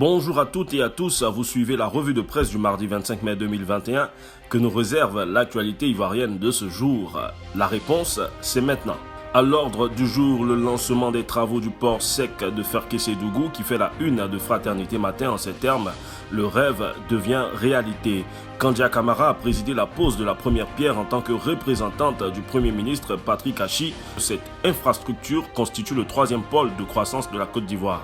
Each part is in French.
Bonjour à toutes et à tous, vous suivez la revue de presse du mardi 25 mai 2021 que nous réserve l'actualité ivoirienne de ce jour. La réponse, c'est maintenant. À l'ordre du jour, le lancement des travaux du port sec de Ferké-Sédougou qui fait la une de Fraternité Matin en ces termes. Le rêve devient réalité. Kandia Camara a présidé la pose de la première pierre en tant que représentante du Premier ministre Patrick Achi. Cette infrastructure constitue le troisième pôle de croissance de la Côte d'Ivoire.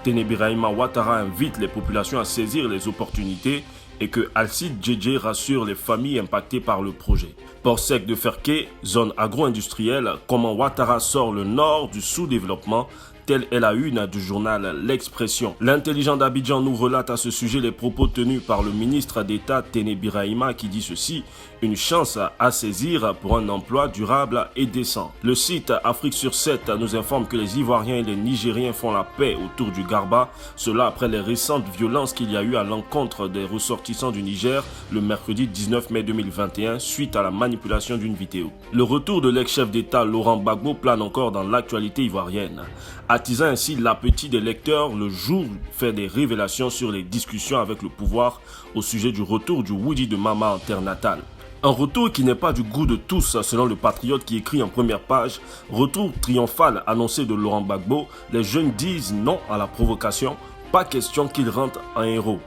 Téné Birahima Ouattara invite les populations à saisir les opportunités et que Alcide Djedje rassure les familles impactées par le projet. Port sec de Ferké, zone agro-industrielle, comment Ouattara sort le nord du sous-développement, telle est la une du journal L'Expression. L'intelligent d'Abidjan nous relate à ce sujet les propos tenus par le ministre d'État Téné Birahima qui dit ceci: une chance à saisir pour un emploi durable et décent. Le site Afrique sur 7 nous informe que les Ivoiriens et les Nigériens font la paix autour du Garba, cela après les récentes violences qu'il y a eu à l'encontre des ressortissants du Niger le mercredi 19 mai 2021 suite à la manipulation d'une vidéo. Le retour de l'ex-chef d'État Laurent Gbagbo plane encore dans l'actualité ivoirienne. Attisant ainsi l'appétit des lecteurs, le jour fait des révélations sur les discussions avec le pouvoir au sujet du retour du Woody de Mama en terre natale. Un retour qui n'est pas du goût de tous, selon le patriote qui écrit en première page. Retour triomphal annoncé de Laurent Gbagbo, les jeunes disent non à la provocation, pas question qu'il rentre en héros.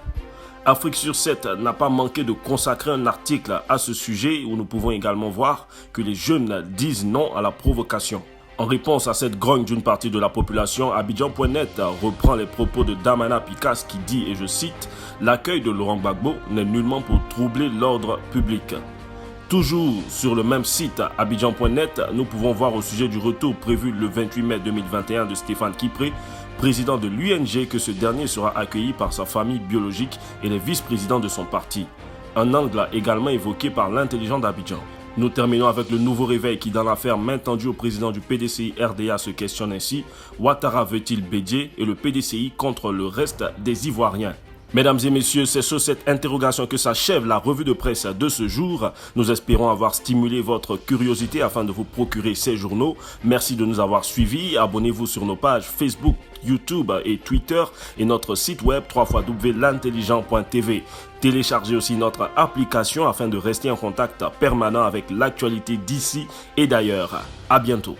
Afrique sur 7 n'a pas manqué de consacrer un article à ce sujet où nous pouvons également voir que les jeunes disent non à la provocation. En réponse à cette grogne d'une partie de la population, Abidjan.net reprend les propos de Damana Picasse qui dit, et je cite, « L'accueil de Laurent Gbagbo n'est nullement pour troubler l'ordre public ». Toujours sur le même site, Abidjan.net, nous pouvons voir au sujet du retour prévu le 28 mai 2021 de Stéphane Kipré, président de l'UNG, que ce dernier sera accueilli par sa famille biologique et les vice-présidents de son parti. Un angle également évoqué par l'intelligent d'Abidjan. Nous terminons avec le nouveau réveil qui, dans l'affaire main tendue au président du PDCI RDA, se questionne ainsi. Ouattara veut-il bédier et le PDCI contre le reste des Ivoiriens? Mesdames et messieurs, c'est sur cette interrogation que s'achève la revue de presse de ce jour. Nous espérons avoir stimulé votre curiosité afin de vous procurer ces journaux. Merci de nous avoir suivis. Abonnez-vous sur nos pages Facebook, YouTube et Twitter et notre site web www.l'intelligent.tv. Téléchargez aussi notre application afin de rester en contact permanent avec l'actualité d'ici et d'ailleurs. À bientôt.